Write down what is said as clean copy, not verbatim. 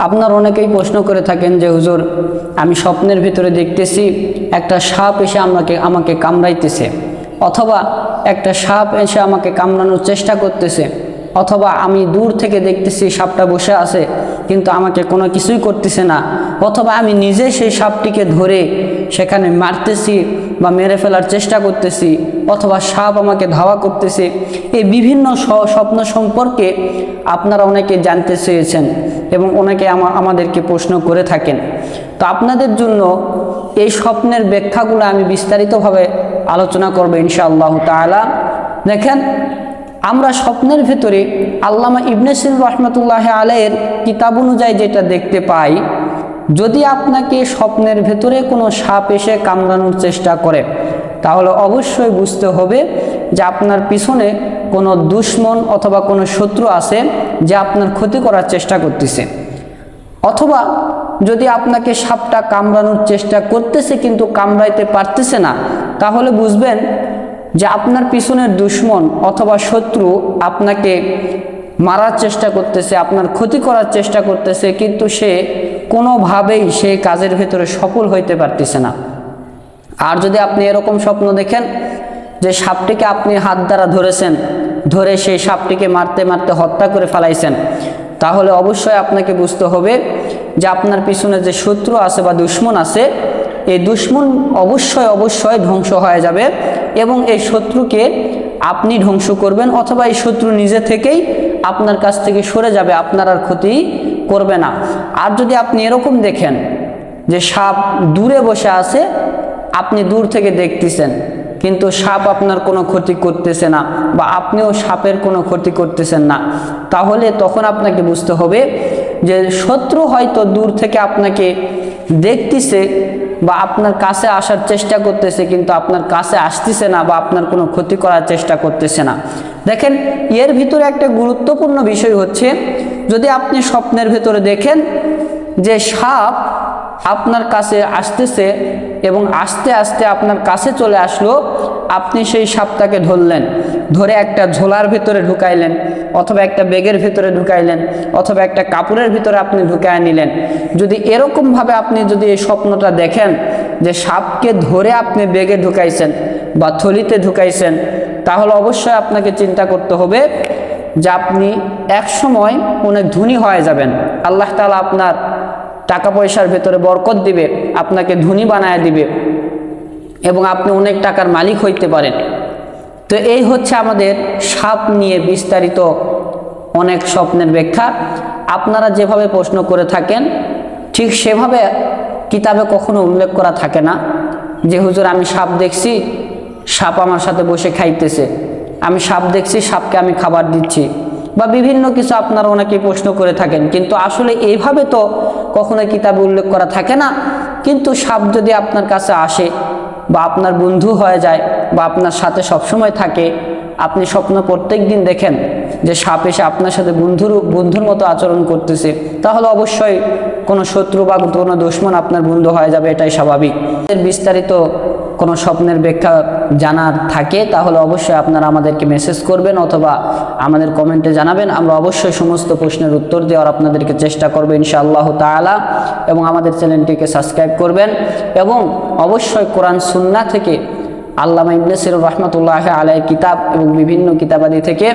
আপনার অনেকেই প্রশ্ন করে থাকেন যে হুজুর, আমি স্বপ্নের ভিতরে দেখতেছি একটা সাপ এসে আমাকে কামড়াইতেছে, অথবা একটা সাপ এসে আমাকে কামড়ানোর চেষ্টা করতেছে, অথবা আমি দূর থেকে দেখতেছি সাপটা বসে আছে কিন্তু আমাকে কোনো কিছুই করতেছে না, অথবা আমি নিজে সেই সাপটিকে ধরে সেখানে মারতেছি বা মেরে ফেলার চেষ্টা করতেছি, অথবা সাপ আমাকে ধাওয়া করতেছে। এই বিভিন্ন স্বপ্ন সম্পর্কে আপনারা অনেকে জানতে চেয়েছেন এবং অনেকে আমাদেরকে প্রশ্ন করে থাকেন। তো আপনাদের জন্য এই স্বপ্নের ব্যাখ্যাগুলো আমি বিস্তারিতভাবে আলোচনা করব ইনশাআল্লাহ তাআলা। দেখেন, আমরা স্বপ্নের ভেতরে আল্লামা ইবনে সিরিন রহমতুল্লাহ আলাইহির কিতাব অনুযায়ী যেটা দেখতে পাই, যদি আপনাকে স্বপ্নের ভেতরে কোনো সাপ এসে কামড়ানোর চেষ্টা করে, তাহলে অবশ্যই বুঝতে হবে যে আপনার পিছনে কোনো দুশমন অথবা কোনো শত্রু আছে যে আপনার ক্ষতি করার চেষ্টা করতেছে। অথবা যদি আপনাকে সাপটা কামড়ানোর চেষ্টা করতেছে কিন্তু কামড়াইতে পারতেছে না, তাহলে বুঝবেন যে আপনার পিছনের দুশমন অথবা শত্রু আপনাকে মারার চেষ্টা করতেছে, আপনার ক্ষতি করার চেষ্টা করতেছে, কিন্তু সে কোনোভাবেই সেই কাজের ভেতরে সফল হইতে পারতেছে না। আর যদি আপনি এরকম স্বপ্ন দেখেন যে সাপটিকে আপনি হাত দ্বারা ধরেছেন, ধরে সেই সাপটিকে মারতে মারতে হত্যা করে ফেলাইছেন, তাহলে অবশ্যই আপনাকে বুঝতে হবে যে আপনার পিছনে যে শত্রু আছে বা দুশমন আছে, এই দুশমন অবশ্যই ধ্বংস হয়ে যাবে এবং এই শত্রুকে আপনি ধ্বংস করবেন, অথবা এই শত্রু নিজে থেকেই আপনার কাছ থেকে সরে যাবে, আপনার আর ক্ষতি করবে না। আর যদি আপনি এরকম দেখেন যে সাপ দূরে বসে আছে, আপনি দূর থেকে দেখতেছেন কিন্তু সাপ আপনার কোনো ক্ষতি করতেছে না বা আপনিও সাপের কোনো ক্ষতি করতেছেন না, তাহলে তখন আপনাকে বুঝতে হবে যে শত্রু হয়তো দূর থেকে আপনাকে দেখতেছে বা আপনার কাছে আসার চেষ্টা করতেছে কিন্তু আপনার কাছে আসতেছে না বা আপনার কোনো ক্ষতি করার চেষ্টা করতেছে না। দেখেন, এর ভিতরে একটা গুরুত্বপূর্ণ বিষয় হচ্ছে, যদি আপনি স্বপ্নের ভেতরে দেখেন যে সাপ আপনার কাছে আসতেছে এবং আস্তে আস্তে আপনার কাছে চলে আসলো, আপনি সেই সাপটাকে ধরলেন, ধরে একটা ঝোলার ভিতরে ঢুকাইলেন, অথবা একটা ব্যাগের ভিতরে ঢুকাইলেন, অথবা একটা কাপড়ের ভিতরে আপনি ঢুকায় নিলেন। যদি এরকমভাবে আপনি যদি এই স্বপ্নটা দেখেন যে সাপকে ধরে আপনি ব্যাগে ঢুকাইছেন বা থলিতে ঢুকাইছেন, তাহলে অবশ্যই আপনাকে চিন্তা করতে হবে যে আপনি একসময় অনেক ধনী হয়ে যাবেন। আল্লাহ তাআলা আপনার টাকা পয়সার ভেতরে বরকত দিবে, আপনাকে ধনী বানায় দিবে এবং আপনি অনেক টাকার মালিক হইতে পারেন। তো এই হচ্ছে আমাদের সাপ নিয়ে বিস্তারিত অনেক স্বপ্নের ব্যাখ্যা। আপনারা যেভাবে প্রশ্ন করে থাকেন ঠিক সেভাবে কিতাবে কখনো উল্লেখ করা থাকে না যে হুজুর আমি সাপ দেখছি, সাপ আমার সাথে বসে খাইতেছে, আমি সাপ দেখছি, সাপকে আমি খাবার দিচ্ছি, বা বিভিন্ন কিছু আপনারা অনেকেই প্রশ্ন করে থাকেন, কিন্তু আসলে এইভাবে তো কখনো কিতাবে উল্লেখ করা থাকে না। কিন্তু সাপ যদি আপনার কাছে আসে বা আপনার বন্ধু হয়ে যায় বা আপনার সাথে সবসময় থাকে, আপনি স্বপ্ন প্রত্যেক দিন দেখেন যে সাপ এসে আপনার সাথে বন্ধুর মতো আচরণ করতেছে, তাহলে অবশ্যই কোনো শত্রু বা কোনো দুশমন আপনার বন্ধু হয়ে যাবে, এটাই স্বাভাবিক। এর বিস্তারিত কোনো স্বপ্নের ব্যাখ্যা জানার থাকে তাহলে অবশ্যই আপনারা আমাদেরকে মেসেজ করবেন অথবা আমাদের কমেন্টে জানাবেন। আমরা অবশ্যই সমস্ত প্রশ্নের উত্তর দেওয়ার আপনাদেরকে চেষ্টা করবো ইনশাআল্লাহ তাআলা। এবং আমাদের চ্যানেলটিকে সাবস্ক্রাইব করবেন এবং অবশ্যই কোরআন সুন্নাহ থেকে আল্লামা ইবনে সিরিন রহমতুল্লাহ আলাইহির কিতাব এবং বিভিন্ন কিতাবাদি থেকে